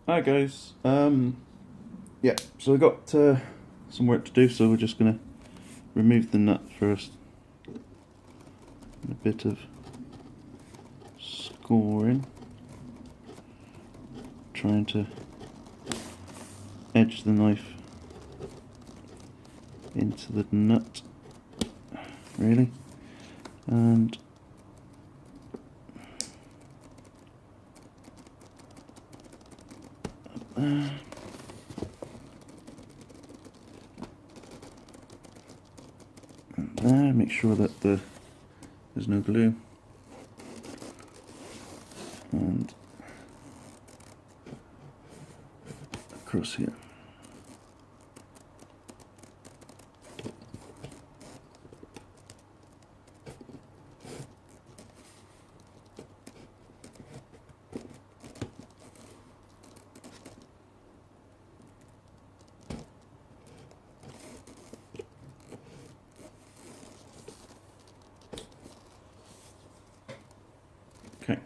Hi guys. Yeah, so we've got some work to do, so we're just going to remove the nut first. A bit of scoring, trying to edge the knife into the nut, really, and there. And there, make sure that there's no glue, and across here. Okay.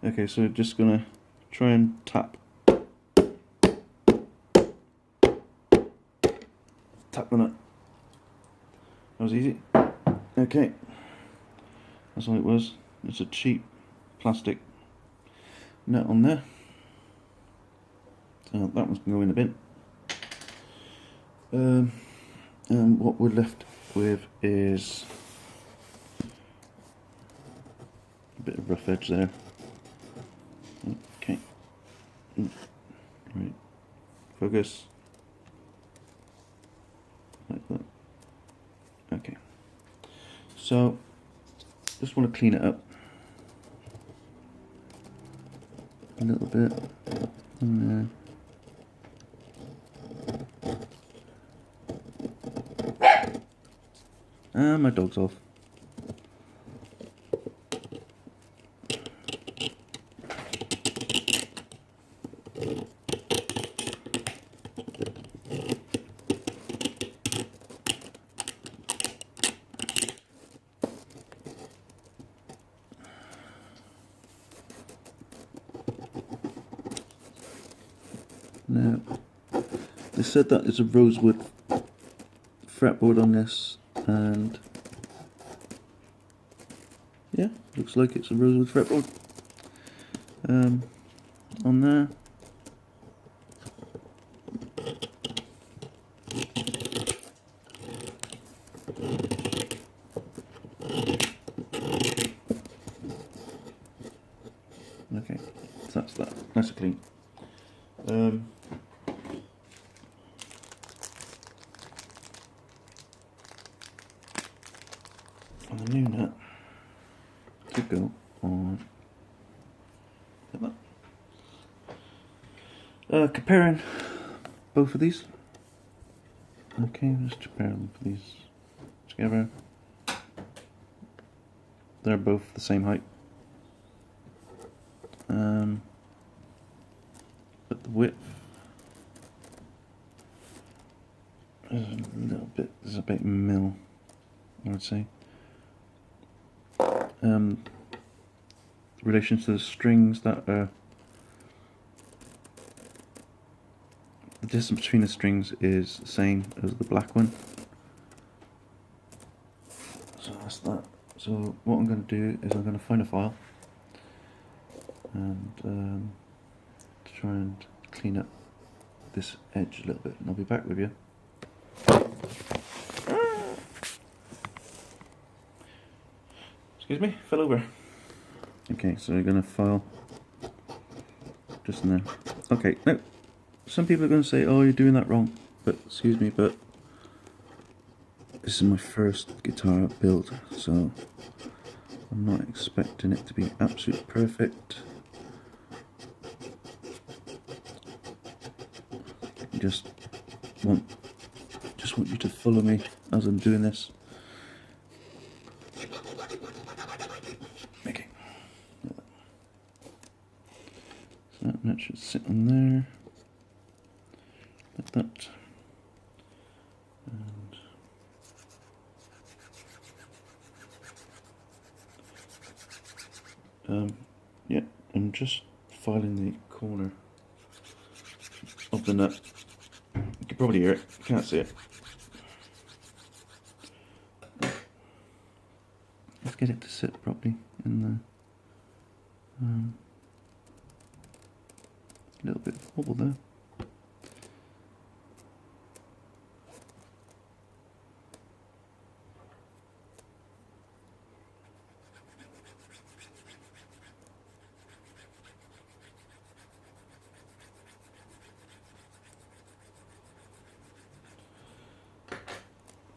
Okay, so we're just gonna try and tap the nut. That was easy. Okay, that's all it was. It's a cheap plastic nut on there. So that one's going to go in the bin. And what we're left with is a bit of rough edge there. Okay. Right. Focus. Like that. Okay. So, just want to clean it up a little bit. And there. And my dog's off. Now, they said that there's a rosewood fretboard on this, and yeah, looks like it's a rosewood fretboard on there. Okay, so that's that. Nice and clean. And the new nut to go on like that. Comparing both of these. Okay, let's compare these together. They're both the same height. But the width is a little bit, there's about a mil, I would say. Relation to the strings that are, the distance between the strings is the same as the black one. So that's that. So what I'm going to do is I'm going to find a file and try and clean up this edge a little bit, and I'll be back with you. Excuse me, fell over. Okay, so we're going to file just in there. Okay, now some people are going to say, oh, you're doing that wrong, but excuse me, but this is my first guitar build, so I'm not expecting it to be absolutely perfect. Just want you to follow me as I'm doing this. Okay. So that should sit on there like that. Yeah, I'm just filing the corner of the nut. You can probably hear it, you can't see it. Let's get it to sit properly in the a little bit of wobble there.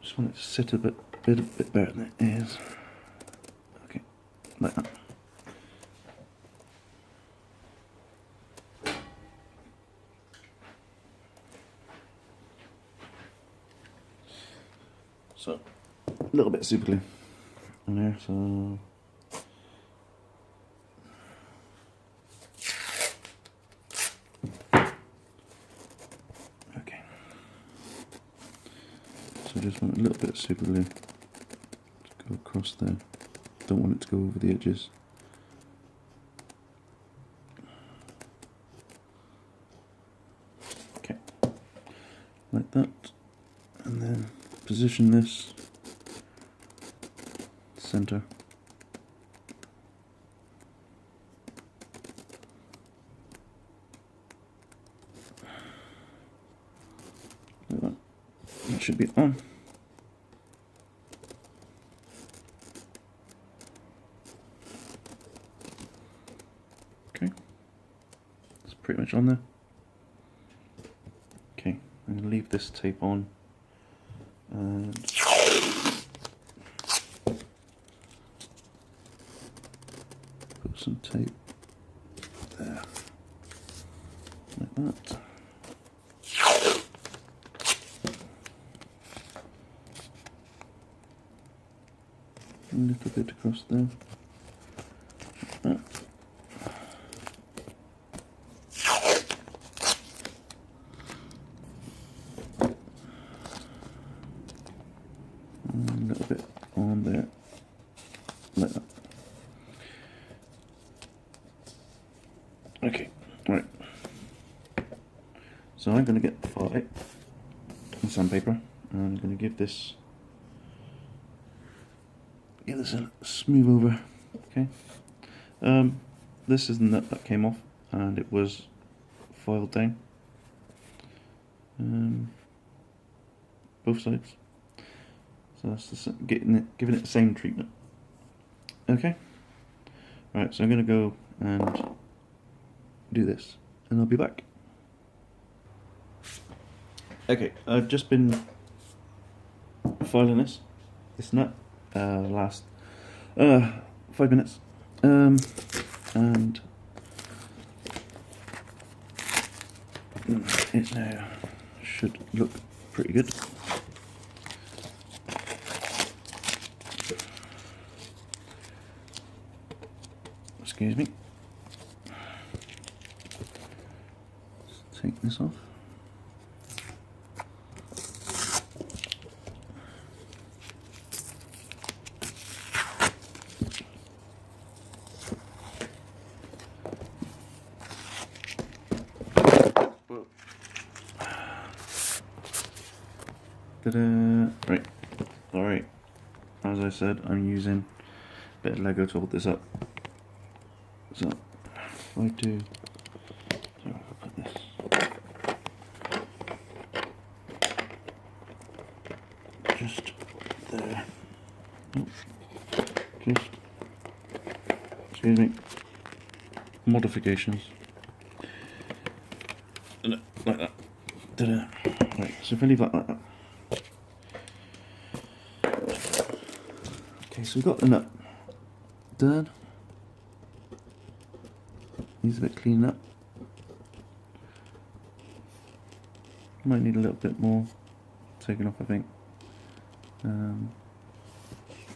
Just want it to sit a bit better than it is. Okay, like that. So, a little bit of super glue in there, so okay. So just want a little bit of super glue to go across there. Don't want it to go over the edges. Okay, like that, and then position this center. Like that. That should be on. Okay, it's pretty much on there. Okay, I'm going to leave this tape on and put some tape there, like that. A little bit across there, like that. And a little bit on there, like that. Okay, right. So I'm going to get the file and sandpaper, and I'm going to give this a smooth over. Okay. This is the nut that came off, and it was filed down. Both sides. So that's giving it the same treatment. Okay. Right. So I'm going to go and do this, and I'll be back. Okay. I've just been filing this nut. Last 5 minutes, and it now should look pretty good. Excuse me. Let's take this off. Right, alright, as I said, I'm using a bit of Lego to hold this up. So, if I do, so I'll put this, just there, just, excuse me, modifications, like that, right, so if I leave that like that. Okay, so we've got the nut done. Needs a bit cleaning up. Might need a little bit more taken off, I think. And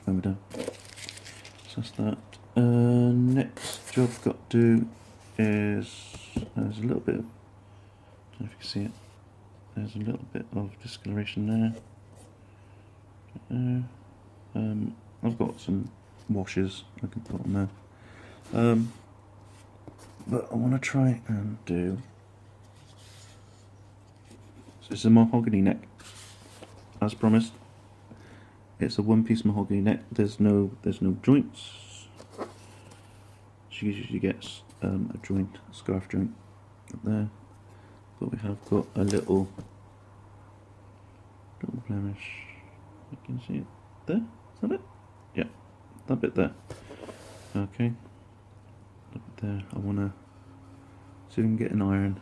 we're done. So that's that. Next job I've got to do is there's a little bit of, I don't know if you can see it. There's a little bit of discoloration there. I've got some washes I can put on there. But I want to try and do. So it's a mahogany neck, as promised. It's a one-piece mahogany neck. There's no joints. She usually gets a joint, a scarf joint up there, but we have got a little blemish. You can see it there. Is that it? Yeah, that bit there. Okay, that bit there. I want to see if we can get an iron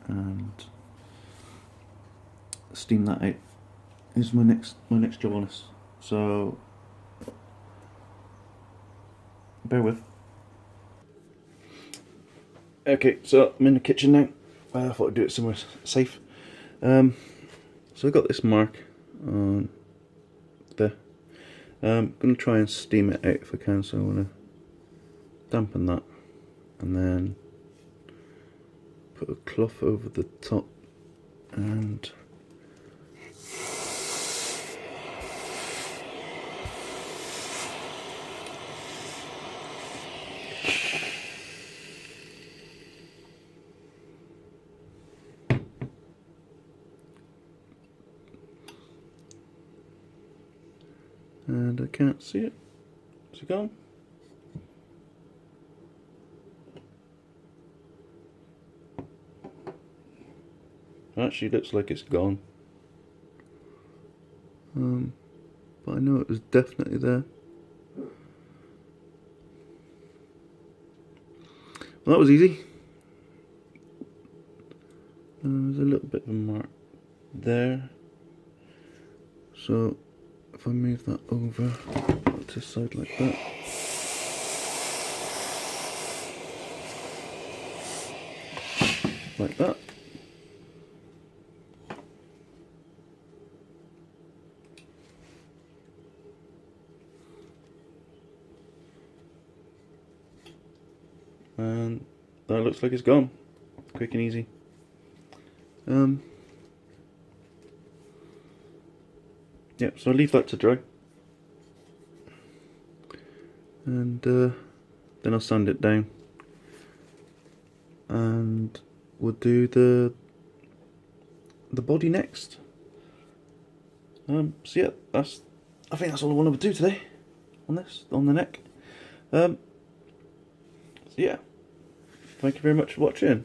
and steam that out. Is my next job on this. So bear with. Okay, so I'm in the kitchen now. I thought I'd do it somewhere safe. So I got this mark on there. I'm going to try and steam it out if I can, so I want to dampen that and then put a cloth over the top and I can't see it. Is it gone? Actually, looks like it's gone. But I know it was definitely there. Well, that was easy. There's a little bit of a mark there. So if I move that over to the side like that. Like that. And that looks like it's gone. Quick and easy. Yeah, so I'll leave that to dry. And then I'll sand it down. And we'll do the body next. So yeah, I think that's all I want to do today on this, on the neck. So yeah, thank you very much for watching.